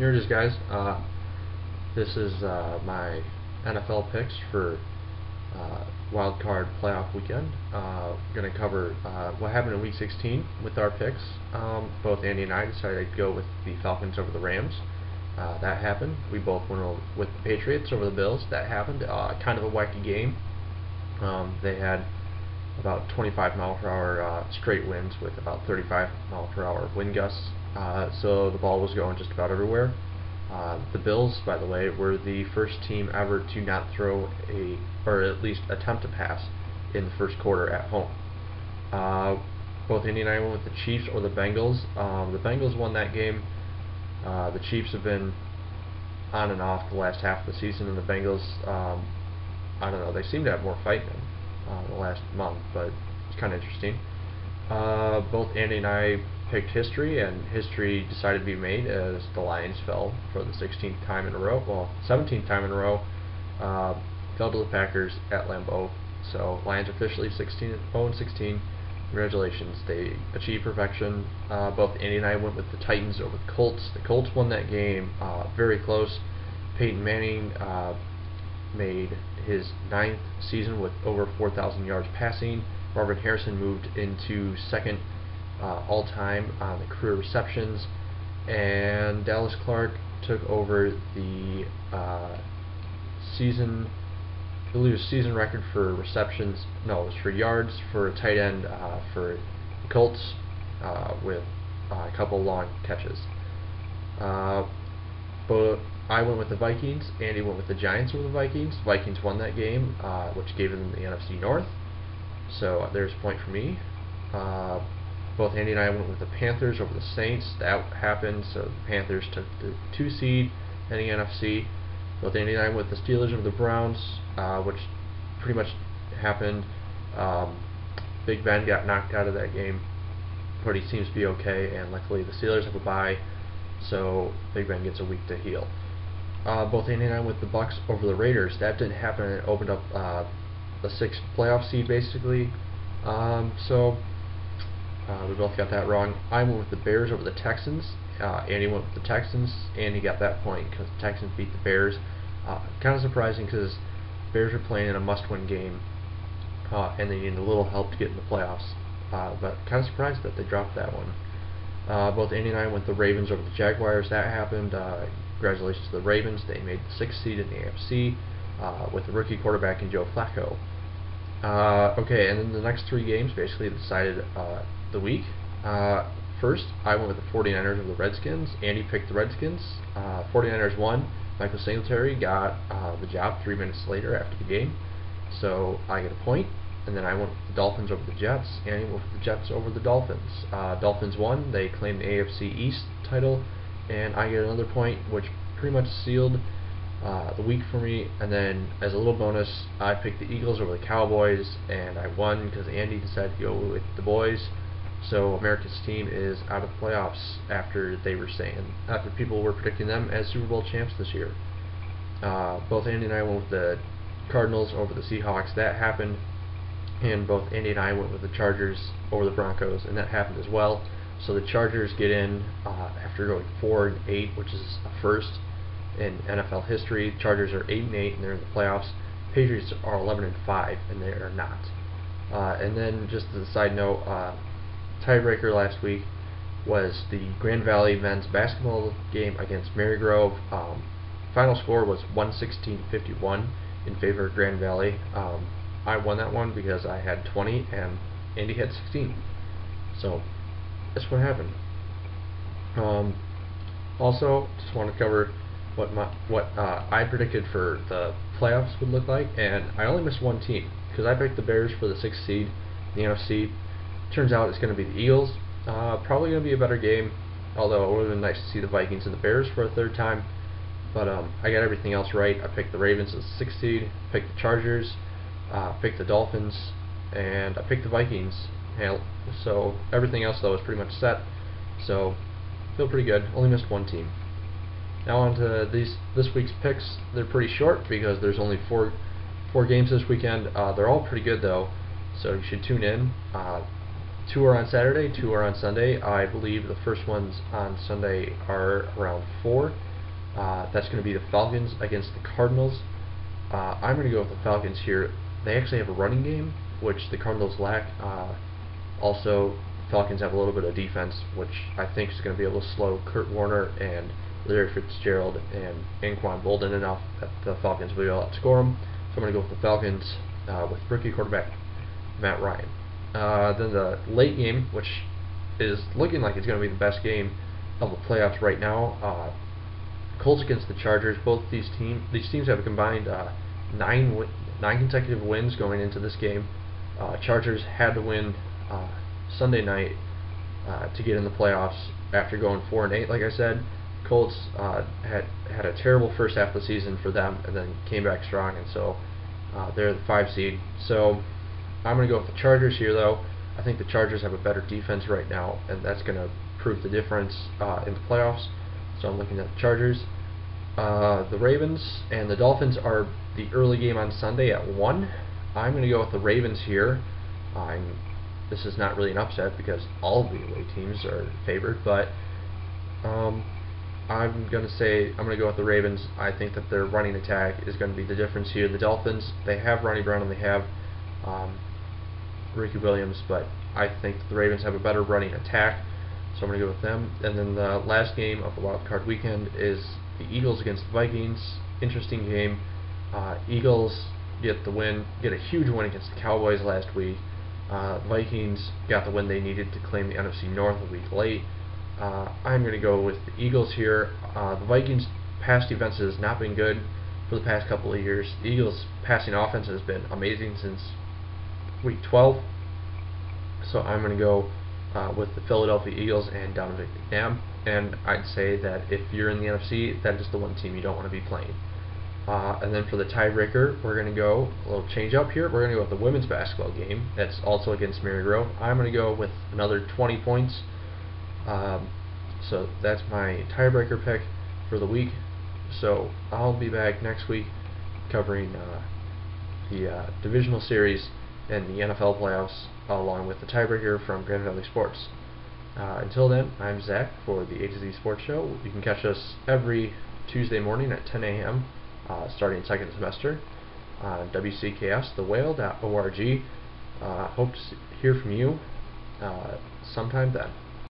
Here it is, guys. This is my NFL picks for wild card playoff weekend. Going to cover what happened in Week 16 with our picks. Both Andy and I decided to go with the Falcons over the Rams. That happened. We both went with the Patriots over the Bills. That happened. Kind of a wacky game. They had about 25 mile per hour straight winds with about 35 mile per hour wind gusts. So the ball was going just about everywhere. The Bills, by the way, were the first team ever to not throw or at least attempt to pass in the first quarter at home. Both Indy and I went with the Chiefs or the Bengals. The Bengals won that game. The Chiefs have been on and off the last half of the season, and the Bengals, I don't know, they seem to have more fight in them the last month, but it's kind of interesting. Both Andy and I picked history, and history decided to be made as the Lions fell for the 16th time in a row, well, 17th time in a row, fell to the Packers at Lambeau. So Lions officially 0-16. Congratulations, they achieved perfection. Both Andy and I went with the Titans over the Colts. The Colts won that game very close. Peyton Manning made his 9th season with over 4,000 yards passing. Marvin Harrison moved into second all-time on the career receptions, and Dallas Clark took over the season record for receptions. No, it was for yards for a tight end for the Colts with a couple long catches. But I went with the Vikings. Andy went with the Giants over the Vikings. Vikings won that game, which gave them the NFC North. So there's a point for me. Both Andy and I went with the Panthers over the Saints. That happened, so the Panthers took the 2 seed in the NFC. Both Andy and I went with the Steelers over the Browns, which pretty much happened. Big Ben got knocked out of that game, but he seems to be okay, and luckily the Steelers have a bye, so Big Ben gets a week to heal. Both Andy and I went with the Bucks over the Raiders. That didn't happen. It opened up the 6th playoff seed, basically. We both got that wrong. I went with the Bears over the Texans. Andy went with the Texans. Andy got that point because the Texans beat the Bears. Kind of surprising because Bears are playing in a must-win game, and they need a little help to get in the playoffs. But kind of surprised that they dropped that one. Both Andy and I went the Ravens over the Jaguars. That happened. Congratulations to the Ravens. They made the 6th seed in the AFC with the rookie quarterback in Joe Flacco. Okay, and then the next 3 games basically decided the week. First, I went with the 49ers over the Redskins. Andy picked the Redskins. 49ers won. Michael Singletary got the job 3 minutes later after the game, so I get a point. And then I went with the Dolphins over the Jets. Andy went with the Jets over the Dolphins. Dolphins won. They claimed the AFC East title, and I get another point, which pretty much sealed the week for me. And then as a little bonus, I picked the Eagles over the Cowboys, and I won because Andy decided to go with the boys. So America's team is out of the playoffs after people were predicting them as Super Bowl champs this year. Both Andy and I went with the Cardinals over the Seahawks. That happened. And both Andy and I went with the Chargers over the Broncos, and that happened as well. So the Chargers get in after going 4-8, which is a first in NFL history. Chargers are 8-8, and they're in the playoffs. Patriots are 11-5, and they are not. And then, just as a side note, tiebreaker last week was the Grand Valley men's basketball game against Marygrove. Final score was 116-51 in favor of Grand Valley. I won that one because I had 20 and Andy had 16. So that's what happened. Also, just want to cover what I predicted for the playoffs would look like, and I only missed one team because I picked the Bears for the 6th seed in the NFC. Turns out it's going to be the Eagles. Probably going to be a better game, although it would have been nice to see the Vikings and the Bears for a 3rd time. But I got everything else right. I picked the Ravens as the 6th seed, picked the Chargers, picked the Dolphins, and I picked the Vikings. So everything else though is pretty much set. So feel pretty good. Only missed one team. Now on to this week's picks. They're pretty short because there's only four games this weekend. They're all pretty good though, so you should tune in. 2 are on Saturday, 2 are on Sunday. I believe the first ones on Sunday are around 4. That's going to be the Falcons against the Cardinals. I'm going to go with the Falcons here. They actually have a running game, which the Cardinals lack. Also, Falcons have a little bit of defense, which I think is going to be able to slow Kurt Warner and Larry Fitzgerald and Anquan Boldin enough that the Falcons will be able to outscore them. So I'm going to go with the Falcons with rookie quarterback Matt Ryan. Then the late game, which is looking like it's going to be the best game of the playoffs right now. Colts against the Chargers. Both these teams have a combined 9 consecutive wins going into this game. Chargers had to win Sunday night to get in the playoffs after going 4-8. Like I said, Colts had a terrible first half of the season for them, and then came back strong, and so they're the 5 seed. So I'm going to go with the Chargers here, though. I think the Chargers have a better defense right now, and that's going to prove the difference in the playoffs. So I'm looking at the Chargers. The Ravens and the Dolphins are the early game on Sunday at 1. I'm going to go with the Ravens here. This is not really an upset because all of the away teams are favored, but I'm going to go with the Ravens. I think that their running attack is going to be the difference here. The Dolphins, they have Ronnie Brown and they have Ricky Williams, but I think the Ravens have a better running attack, so I'm going to go with them. And then the last game of the wild card weekend is the Eagles against the Vikings. Interesting game. Eagles get a huge win against the Cowboys last week. Vikings got the win they needed to claim the NFC North a week late. I'm going to go with the Eagles here. The Vikings' pass defense has not been good for the past couple of years. The Eagles' passing offense has been amazing since week 12. So I'm going to go with the Philadelphia Eagles and Donovan McNabb. And I'd say that if you're in the NFC, that is the one team you don't want to be playing. And then for the tiebreaker, we're going to go a little change up here. We're going to go with the women's basketball game. That's also against Mary Grove. I'm going to go with another 20 points. So that's my tiebreaker pick for the week. So I'll be back next week covering the divisional series and the NFL playoffs along with the tiebreaker from Grand Valley Sports. Until then, I'm Zach for the A to Z Sports Show. You can catch us every Tuesday morning at 10 a.m. Starting second semester on WCKS, thewhale.org. Hope to hear from you sometime then.